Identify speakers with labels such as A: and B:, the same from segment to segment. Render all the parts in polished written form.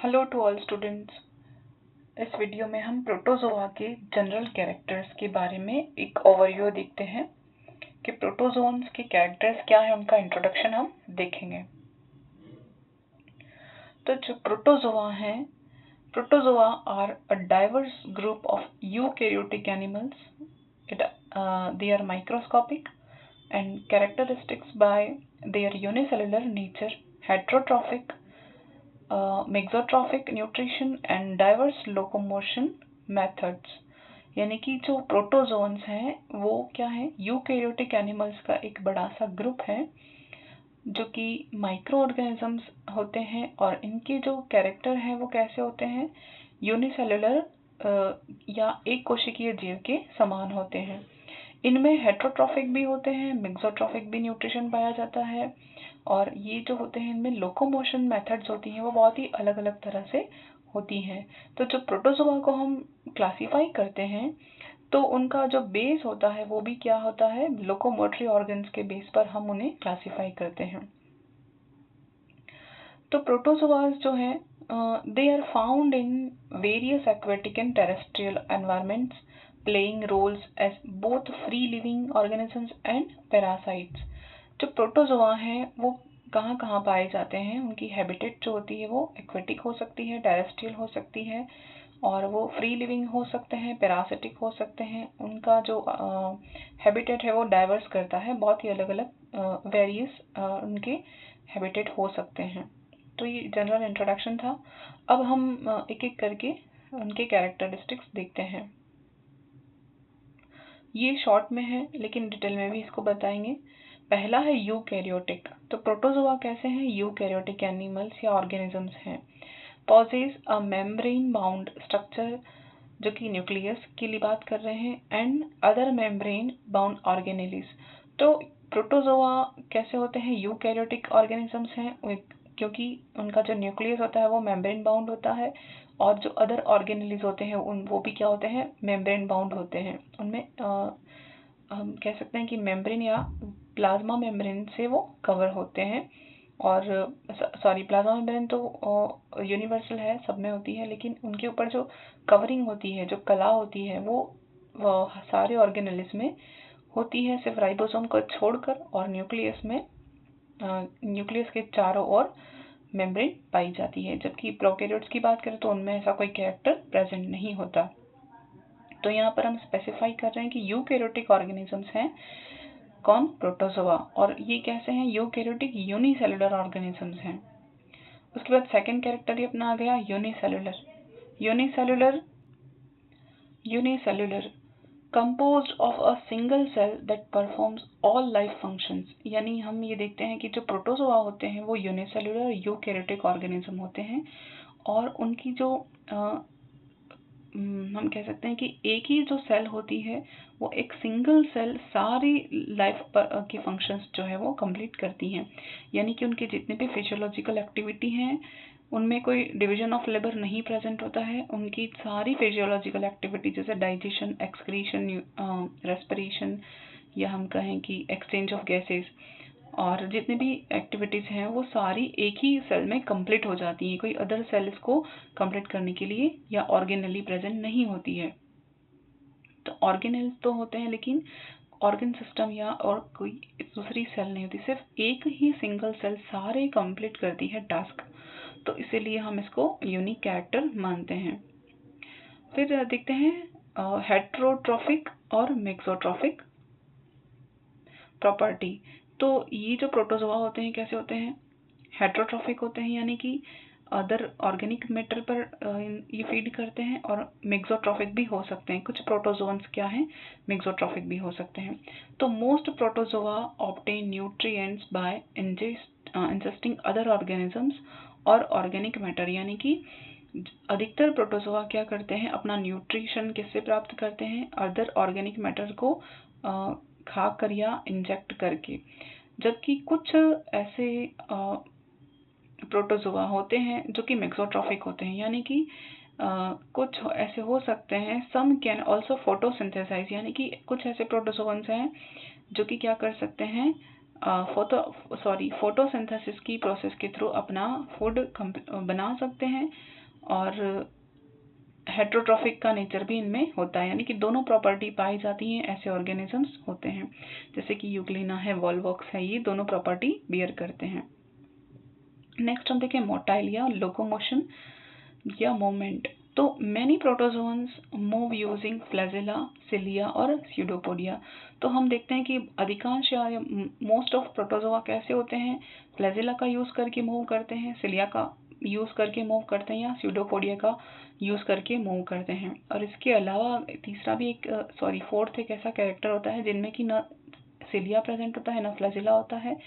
A: Hello to all students. इस video में हम प्रोटोजोआ के जनरल कैरेक्टर्स के बारे में एक ओवरव्यू देखते हैं कि प्रोटोजोन्स के कैरेक्टर्स क्या है, उनका इंट्रोडक्शन हम देखेंगे। तो जो प्रोटोजोआ हैं, protozoa are a diverse group of eukaryotic animals. They are microscopic and characteristics by their unicellular nature, heterotrophic, mixotrophic nutrition and diverse locomotion methods. यानी कि जो प्रोटोजोन्स हैं वो क्या है, यूकैरियोटिक एनिमल्स का एक बड़ा सा ग्रुप है जो कि माइक्रो ऑर्गेनिजम्स होते हैं और इनके जो कैरेक्टर हैं वो कैसे होते हैं, यूनिसेलुलर या एक कोशिकीय जीव के समान होते हैं। इनमें हेट्रोट्रॉफिक भी होते हैं, मेक्सोट्रॉफिक भी न्यूट्रिशन पाया जाता है और ये जो होते हैं इनमें लोकोमोशन मेथड्स होती हैं वो बहुत ही अलग अलग तरह से होती हैं। तो जो प्रोटोजोआ को हम क्लासिफाई करते हैं तो उनका जो बेस होता है वो भी क्या होता है, लोकोमोटरी ऑर्गन्स के बेस पर हम उन्हें क्लासिफाई करते हैं। तो प्रोटोजोआस जो हैं they are found in various aquatic and terrestrial environments, playing roles as both free living organisms and parasites. जो प्रोटोजोआ हैं वो कहाँ कहाँ पाए जाते हैं, उनकी हैबिटेट जो होती है वो एक्वेटिक हो सकती है, टेरेस्ट्रियल हो सकती है और वो फ्री लिविंग हो सकते हैं, पैरासिटिक हो सकते हैं। उनका जो हैबिटेट है वो डाइवर्स करता है, बहुत ही अलग अलग वेरियस उनके हैबिटेट हो सकते हैं। तो ये जनरल इंट्रोडक्शन था। अब हम एक एक करके उनके कैरेक्टरिस्टिक्स देखते हैं। ये शॉर्ट में है लेकिन डिटेल में भी इसको बताएंगे। पहला है यूकैरियोटिक। तो प्रोटोजोआ कैसे हैं, यूकैरियोटिक एनिमल्स या ऑर्गेनिजम्स हैं। Possess a membrane bound structure, जो कि न्यूक्लियस की लिए बात कर रहे हैं, and other membrane bound organelles. तो प्रोटोजोआ कैसे होते हैं, यूकैरियोटिक ऑर्गेनिजम्स हैं क्योंकि उनका जो न्यूक्लियस होता है वो मेम्ब्रेन बाउंड होता है और जो अदर ऑर्गेनेलिस होते हैं वो भी क्या होते हैं, मेम्ब्रेन बाउंड होते हैं। उनमें हम कह सकते हैं कि मेम्ब्रेन या प्लाज्मा मेम्ब्रेन से वो कवर होते हैं। और सॉरी, प्लाज्मा मेम्ब्रेन तो यूनिवर्सल है, सब में होती है, लेकिन उनके ऊपर जो कवरिंग होती है, जो कला होती है वो सारे ऑर्गेनेलिस में होती है, सिर्फ राइबोसोम को छोड़कर। और न्यूक्लियस में न्यूक्लियस के चारों ओर मेम्ब्रेन पाई जाती है। जबकि प्रोकैरियोट्स की बात करें तो उनमें ऐसा कोई कैरेक्टर प्रेजेंट नहीं होता। तो यहाँ पर हम स्पेसिफाई कर रहे हैं कि यूकैरियोटिक ऑर्गेनिजम्स हैं कौन, प्रोटोजोआ। और ये कैसे हैं, यूकैरियोटिक यूनिसेलुलर ऑर्गेनिजम्स हैं। उसके बाद सेकंड कैरेक्टर ही अपना आ गया unicellular. Unicellular unicellular composed of a single cell that performs all life functions। यानी हम ये देखते हैं कि जो प्रोटोजोआ होते हैं वो यूनिसेलुलर यूकैरियोटिक ऑर्गेनिज्म होते हैं और उनकी जो हम कह सकते हैं कि एक ही जो सेल होती है वो एक सिंगल सेल सारी लाइफ के फंक्शंस जो है वो कंप्लीट करती हैं। यानी कि उनके जितने भी फिजियोलॉजिकल एक्टिविटी हैं उनमें कोई डिवीजन ऑफ लेबर नहीं प्रेजेंट होता है। उनकी सारी फिजियोलॉजिकल एक्टिविटी जैसे डाइजेशन, एक्सक्रीशन, रेस्पिरेशन या हम कहें कि एक्सचेंज ऑफ गैसेस और जितने भी एक्टिविटीज़ हैं वो सारी एक ही सेल में कंप्लीट हो जाती हैं। कोई अदर सेल इसको कंप्लीट करने के लिए या ऑर्गेनली प्रेजेंट नहीं होती है। तो ऑर्गेनल्स तो होते हैं लेकिन ऑर्गन सिस्टम या और कोई दूसरी सेल नहीं होती, सिर्फ एक ही सिंगल सेल सारे कंप्लीट करती है टास्क। तो इसीलिए हम इसको यूनिक कैरेक्टर मानते हैं। फिर देखते हैं हेट्रोट्रॉफिक और मेक्सोट्रॉफिक प्रॉपर्टी। तो ये जो प्रोटोजोआ होते हैं कैसे होते हैं, हेट्रोट्रॉफिक होते हैं यानी कि अदर ऑर्गेनिक मैटर पर ये फीड करते हैं और मेक्सोट्रॉफिक भी हो सकते हैं। कुछ प्रोटोजोन्स क्या हैं, मेक्सोट्रॉफिक भी हो सकते हैं। तो most protozoa obtain nutrients by ingesting other organisms और ऑर्गेनिक मैटर। यानी कि अधिकतर प्रोटोजोआ क्या करते हैं, अपना न्यूट्रिशन किससे प्राप्त करते हैं, अदर ऑर्गेनिक मैटर को खाकर या इंजेक्ट करके। जबकि कुछ ऐसे प्रोटोजोआ होते हैं जो कि मेक्सोट्रॉफिक होते हैं। यानी कि कुछ ऐसे हो सकते हैं, सम कैन ऑल्सो फोटोसिंथेसाइज। यानी कि कुछ ऐसे प्रोटोजोन्स हैं जो कि क्या कर सकते हैं, फोटोसिंथेसिस की प्रोसेस के थ्रू अपना फूड बना सकते हैं, और हेट्रोट्रॉफिक का नेचर भी इनमें होता है, यानी कि दोनों प्रॉपर्टी पाई जाती हैं ऐसे ऑर्गेनिजम्स होते हैं, जैसे कि यूग्लिना है, वॉलवॉक्स है, ये दोनों प्रॉपर्टी बियर करते हैं। नेक्स्ट हम देखें मोटाइल या लोकोमोशन या मूवमेंट। तो many protozoans move using flagella, cilia और स्यूडोपोडिया। तो हम देखते हैं कि अधिकांश या मोस्ट ऑफ प्रोटोजोआ कैसे होते हैं, फ्लैजेला का यूज करके मूव करते हैं, सिलिया का यूज करके मूव करते हैं, या स्यूडोपोडिया का यूज करके मूव करते हैं। और इसके अलावा तीसरा भी एक फोर्थ एक ऐसा कैरेक्टर होता है जिनमें कि न सिलिया प्रेजेंट होता है, ना फ्लैजेला होता है,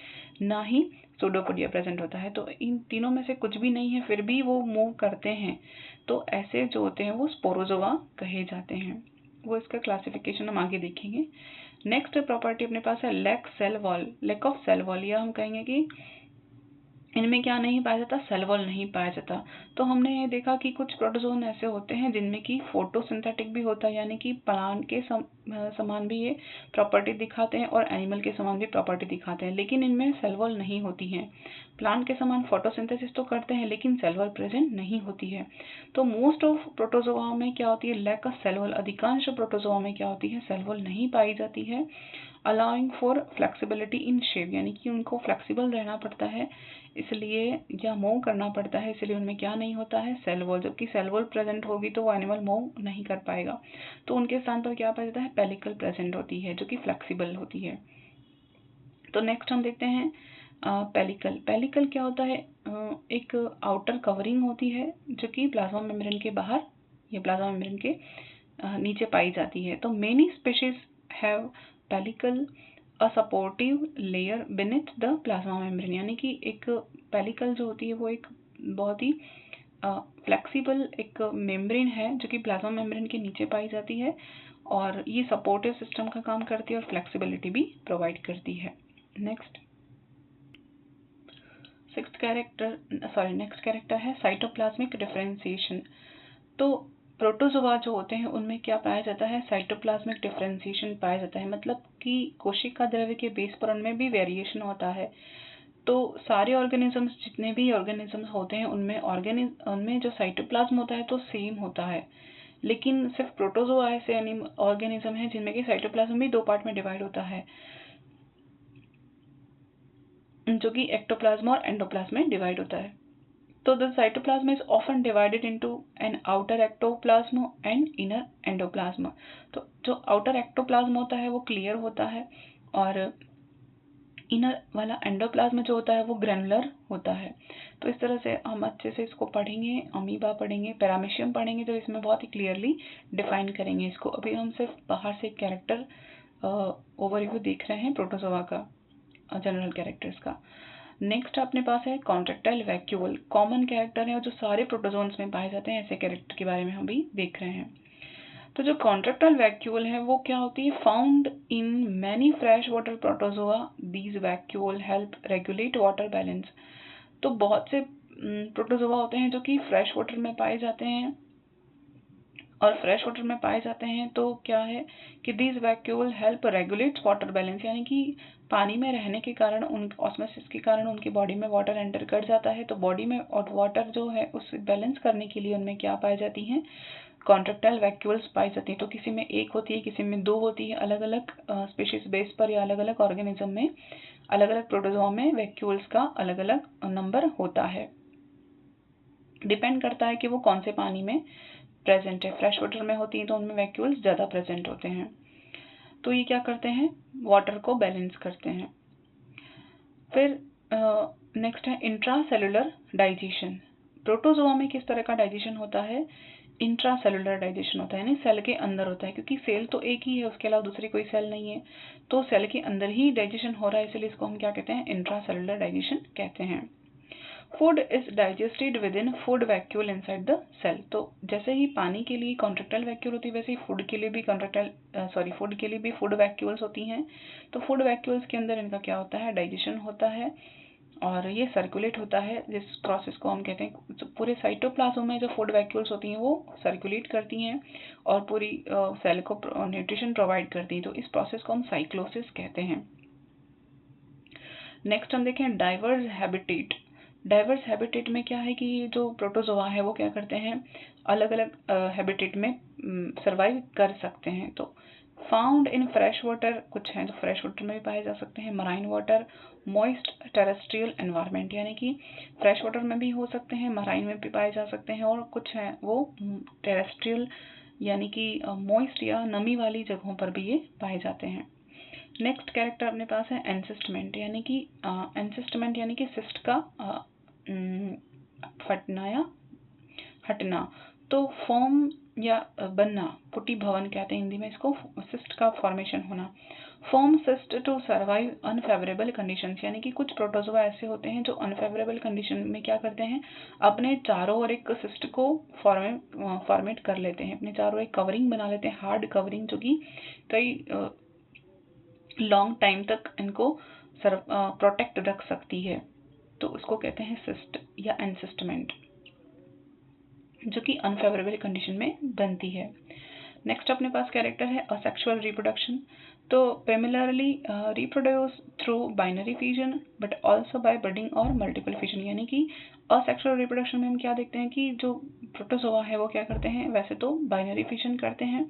A: ना ही सूडोपोडिया प्रेजेंट होता है। तो इन तीनों में से कुछ भी नहीं है, फिर भी वो मूव करते हैं, तो ऐसे जो होते हैं वो स्पोरोजोआ कहे जाते हैं। वो इसका क्लासिफिकेशन हम आगे देखेंगे। नेक्स्ट प्रॉपर्टी अपने पास है लैक ऑफ सेल वॉल, या हम कहेंगे कि इनमें क्या नहीं पाया जाता, सेल वॉल नहीं पाया जाता। तो हमने ये देखा कि कुछ प्रोटोजोन ऐसे होते हैं जिनमें कि फोटोसिंथेटिक भी होता है, यानी कि प्लांट के समान भी ये प्रॉपर्टी दिखाते हैं और एनिमल के समान भी प्रॉपर्टी दिखाते हैं, लेकिन इनमें सेल वॉल नहीं होती है। प्लांट के समान फोटोसिंथेसिस तो करते हैं लेकिन सेल वॉल प्रेजेंट नहीं होती है। तो मोस्ट ऑफ प्रोटोजोआ में क्या होती है, लैक ऑफ सेल वॉल। अधिकांश प्रोटोजोआ में क्या होती है, सेल वॉल नहीं पाई जाती है। Allowing for flexibility in shape, यानी कि उनको फ्लेक्सिबल रहना पड़ता है इसलिए, या मूव करना पड़ता है इसलिए उनमें क्या नहीं होता है, सेल वॉल। जबकि सेल वॉल प्रेजेंट होगी तो वो एनिमल मूव नहीं कर पाएगा, तो उनके स्थान पर क्या पाया जाता है, पेलिकल प्रेजेंट होती है जो कि फ्लेक्सिबल होती है। तो नेक्स्ट हम देखते हैं पेलिकल। पेलिकल क्या होता है, एक आउटर कवरिंग होती है जो कि प्लाज्मा मेम्ब्रेन के बाहर या प्लाज्मा मेम्ब्रेन के नीचे पाई जाती है। तो many species have pellicle a supportive layer beneath the plasma membrane, यानी कि एक पेलिकल जो होती है वो एक बहुत ही फ्लेक्सिबल एक मेम्ब्रेन है जो कि प्लाज्मा मेम्ब्रेन के नीचे पाई जाती है, और ये सपोर्टिव सिस्टम का काम करती है और फ्लेक्सिबिलिटी भी प्रोवाइड करती है। नेक्स्ट नेक्स्ट कैरेक्टर है साइटोप्लाज्मिक डिफरेंशिएशन। तो प्रोटोजोआ जो होते हैं उनमें क्या पाया जाता है, साइटोप्लाज्मिक डिफरेंशिएशन पाया जाता है, मतलब कि कोशिका द्रव्य के बेस पर उनमें भी वेरिएशन होता है। तो सारे ऑर्गेनिजम्स, जितने भी ऑर्गेनिजम्स होते हैं उनमें जो साइटोप्लाज्म होता है तो सेम होता है, लेकिन सिर्फ प्रोटोजोआ ऐसे ऑर्गेनिज्म है जिनमें कि साइटोप्लाज्म भी दो पार्ट में डिवाइड होता है, जो कि एक्टोप्लाज्म और एंडोप्लाज्म में डिवाइड होता है। तो the cytoplasm is often divided into an outer ectoplasm and inner endoplasm. तो जो आउटर एक्टोप्लाज्म होता है वो क्लियर होता है, और इनर वाला एंडोप्लाज्म जो होता है वो ग्रैनुलर होता है। तो इस तरह से हम अच्छे से इसको पढ़ेंगे, अमीबा पढ़ेंगे, पैरामीशियम पढ़ेंगे, तो इसमें बहुत ही क्लियरली डिफाइन करेंगे इसको। अभी हम सिर्फ बाहर से कैरेक्टर ओवरव्यू देख रहे हैं प्रोटोजोआ का, जनरल कैरेक्टर्स का। नेक्स्ट अपने पास है कॉन्ट्रेक्टाइल वैक्यूल। कॉमन कैरेक्टर है और जो सारे प्रोटोजोन्स में पाए जाते हैं, ऐसे कैरेक्टर के बारे में हम भी देख रहे हैं। तो जो कॉन्ट्रेक्टाइल वैक्यूल है वो क्या होती है, found in many fresh water protozoa, these vacuole help regulate water balance. तो बहुत से प्रोटोजोआ होते हैं जो कि फ्रेश वाटर में पाए जाते हैं, और फ्रेश वाटर में पाए जाते हैं तो क्या है कि these vacuole help regulate water balance, यानी कि पानी में रहने के कारण, उन ऑस्मोसिस के कारण उनकी बॉडी में वाटर एंटर कर जाता है, तो बॉडी में और वाटर जो है उसे बैलेंस करने के लिए उनमें क्या पाई जाती हैं, कॉन्ट्रेक्टाइल वैक्यूल्स पाई जाती हैं। तो किसी में एक होती है, किसी में दो होती है, अलग अलग स्पीशीज बेस पर या अलग अलग ऑर्गेनिज्म में, अलग अलग प्रोटोजोआ में वैक्यूल्स का अलग अलग नंबर होता है। डिपेंड करता है कि वो कौन से पानी में प्रेजेंट है। फ्रेश वाटर में होती हैं तो उनमें वैक्यूल्स ज़्यादा प्रेजेंट होते हैं। तो ये क्या करते हैं, वाटर को बैलेंस करते हैं। फिर नेक्स्ट है इंट्रासेलुलर डाइजेशन। प्रोटोजोआ में किस तरह का डाइजेशन होता है, इंट्रासेलुलर डाइजेशन होता है, यानी सेल के अंदर होता है, क्योंकि सेल तो एक ही है, उसके अलावा दूसरी कोई सेल नहीं है, तो सेल के अंदर ही डाइजेशन हो रहा है, इसलिए इसको हम क्या कहते हैं, इंट्रासेलुलर डाइजेशन कहते हैं। Food is digested within food vacuole inside the cell. तो जैसे ही पानी के लिए कॉन्ट्रेक्टाइल वैक्यूल होती है, वैसे ही फूड के लिए भी फूड वैक्यूल्स होती हैं। तो फूड वैक्यूल्स के अंदर इनका क्या होता है, डाइजेशन होता है, और ये सर्कुलेट होता है, जिस प्रोसेस को हम कहते हैं, पूरे साइटोप्लाज्म में जो फूड वैक्यूल्स होती हैं वो सर्कुलेट करती हैं और पूरी सेल को न्यूट्रिशन प्रोवाइड करती हैं। तो इस प्रोसेस को हम साइक्लोसिस कहते हैं। नेक्स्ट हम देखें डाइवर्स हैबिटेट। डाइवर्स हैबिटेट में क्या है कि जो प्रोटोजोआ है वो क्या करते हैं, अलग अलग हैबिटेट में सर्वाइव कर सकते हैं। तो फाउंड इन फ्रेश वाटर, कुछ हैं जो फ्रेश वाटर में भी पाए जा सकते हैं, marine water, moist terrestrial environment, यानी कि फ्रेश वाटर में भी हो सकते हैं, मराइन में भी पाए जा सकते हैं, और कुछ हैं वो टेरेस्ट्रियल यानी कि मॉइस्ट या नमी वाली जगहों पर भी ये पाए जाते हैं। नेक्स्ट कैरेक्टर अपने पास है एनसिस्टमेंट, यानी कि एनसिस्टमेंट यानी कि सिस्ट का फटना या हटना। तो फॉर्म या बनना, पुटी भवन कहते हैं हिंदी में इसको, सिस्ट का फॉर्मेशन होना। Form cyst to survive unfavourable conditions, यानी कि कुछ प्रोटोजोआ ऐसे होते हैं जो अनफेवरेबल कंडीशन में क्या करते हैं, अपने चारों ओर एक सिस्ट को फॉर्मेट कर लेते हैं, अपने चारों एक कवरिंग बना लेते हैं, हार्ड कवरिंग, जो कि कई लॉन्ग टाइम तक इनको प्रोटेक्ट रख सकती है। तो उसको कहते हैं सिस्ट या एनसिस्टमेंट, जो कि अनफेवरेबल कंडीशन में बनती है। नेक्स्ट अपने पास कैरेक्टर है असेक्सुअल रिप्रोडक्शन। तो primarily reproduce through binary fission but also by budding और मल्टीपल फिजन, यानी कि असेक्सुअल रिप्रोडक्शन में हम क्या देखते हैं कि जो प्रोटोजोआ है वो क्या करते हैं, वैसे तो बाइनरी फिजन करते हैं,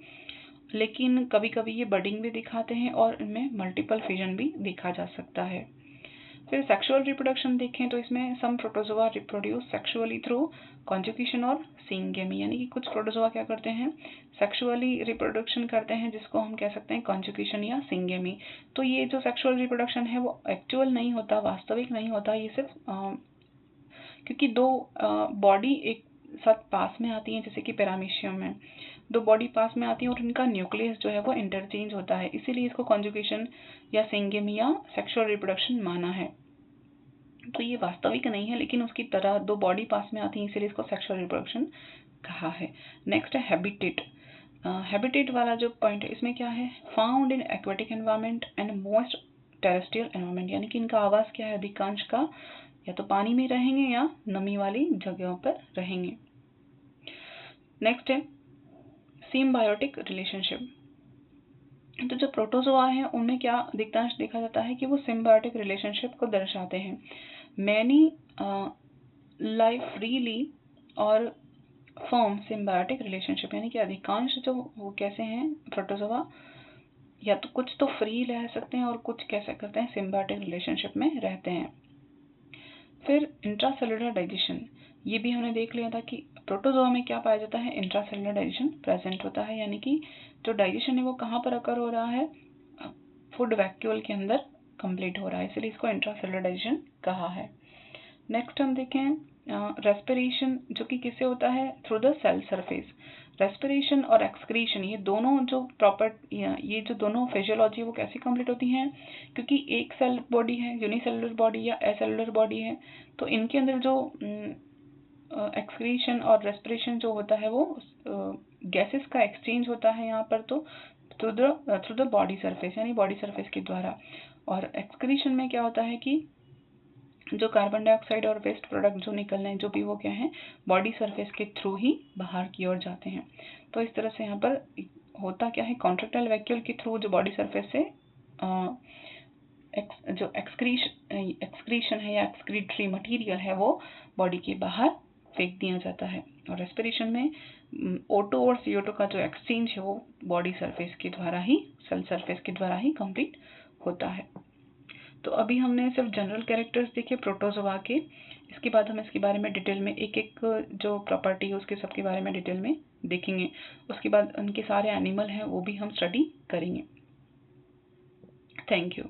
A: लेकिन कभी कभी ये बडिंग भी दिखाते हैं और इनमें मल्टीपल फिजन भी देखा जा सकता है। फिर सेक्सुअल रिप्रोडक्शन देखें तो इसमें some protozoa reproduce sexually through conjugation और सिंगेमी, यानी कि कुछ प्रोटोजोआ क्या करते हैं, सेक्सुअली रिप्रोडक्शन करते हैं, जिसको हम कह सकते हैं कॉन्जुगेशन या सिंगेमी। तो ये जो सेक्सुअल रिप्रोडक्शन है वो एक्चुअल नहीं होता, वास्तविक नहीं होता, ये सिर्फ क्योंकि दो बॉडी एक साथ पास में आती हैं, जैसे कि पैरामीशियम में दो बॉडी पास में आती हैं और इनका न्यूक्लियस जो है वो इंटरचेंज होता है, इसीलिए इसको कॉन्जुगेशन या सिंगेमी या सेक्सुअल रिप्रोडक्शन माना है। तो ये वास्तविक नहीं है, लेकिन उसकी तरह दो बॉडी पास में आती है, इसीलिए इसको सेक्सुअल रिप्रोडक्शन कहा है। नेक्स्ट है हैबिटेट। हैबिटेट वाला जो पॉइंट है इसमें क्या है, found in aquatic environment and most terrestrial environment, यानी कि इनका आवास क्या है, अधिकांश का या तो पानी में रहेंगे या नमी वाली जगहों पर रहेंगे। नेक्स्ट है सिम्बायोटिक रिलेशनशिप। तो जो प्रोटोजोआ है उनमें क्या अधिकांश देखा जाता है कि वो सिम्बायोटिक रिलेशनशिप को दर्शाते हैं। मैनी लाइफ फ्रीली और फॉर्म सिम्बायोटिक रिलेशनशिप, यानी कि अधिकांश जो वो कैसे हैं प्रोटोजोआ, या तो कुछ तो फ्री रह सकते हैं और कुछ कैसे करते हैं, सिम्बायोटिक रिलेशनशिप में रहते हैं। फिर इंट्रासेलुलर डाइजेशन, ये भी हमने देख लिया था कि प्रोटोजोआ में क्या पाया जाता है, इंट्रासेलुलर डाइजेशन प्रेजेंट होता है, यानी कि जो डाइजेशन है वो कहाँ पर अकर हो रहा है, फूड वैक्यूल के अंदर कंप्लीट हो रहा है, इसलिए इसको इंट्रासेलुलर डाइजेशन कहा है। नेक्स्ट हम देखें रेस्पिरेशन, जो कि किससे होता है, through the cell surface. Respiration और एक्सक्रीशन, ये दोनों जो ये जो दोनों फिजियोलॉजी वो कैसे कंप्लीट होती हैं, क्योंकि एक सेल बॉडी है, यूनिसेलुलर बॉडी या एसेलुलर बॉडी है, तो इनके अंदर जो एक्सक्रीशन और रेस्पिरेशन जो होता है वो गैसेस का एक्सचेंज होता है यहाँ पर, तो थ्रू द बॉडी सरफेस, यानी बॉडी सरफेस के द्वारा। और एक्सक्रीशन में क्या होता है कि जो कार्बन डाइऑक्साइड और वेस्ट प्रोडक्ट जो निकलने हैं, जो भी वो क्या है, बॉडी सरफेस के थ्रू ही बाहर की ओर जाते हैं। तो इस तरह से यहाँ पर होता क्या है, कॉन्ट्रैक्टाइल वैक्यूल के थ्रू जो बॉडी सरफेस से जो एक्सक्रीशन है या एक्सक्रीटरी मटेरियल है वो बॉडी के बाहर फेंक दिया जाता है। और रेस्पिरेशन में O2 और CO2 का जो एक्सचेंज है वो बॉडी सरफेस के द्वारा ही, सेल सरफेस के द्वारा ही कंप्लीट होता है। तो अभी हमने सिर्फ जनरल कैरेक्टर्स देखे प्रोटोजोआ के, इसके बाद हम इसके बारे में डिटेल में एक एक जो प्रॉपर्टी है उसके सबके बारे में डिटेल में देखेंगे। उसके बाद उनके सारे एनिमल हैं वो भी हम स्टडी करेंगे। Thank you.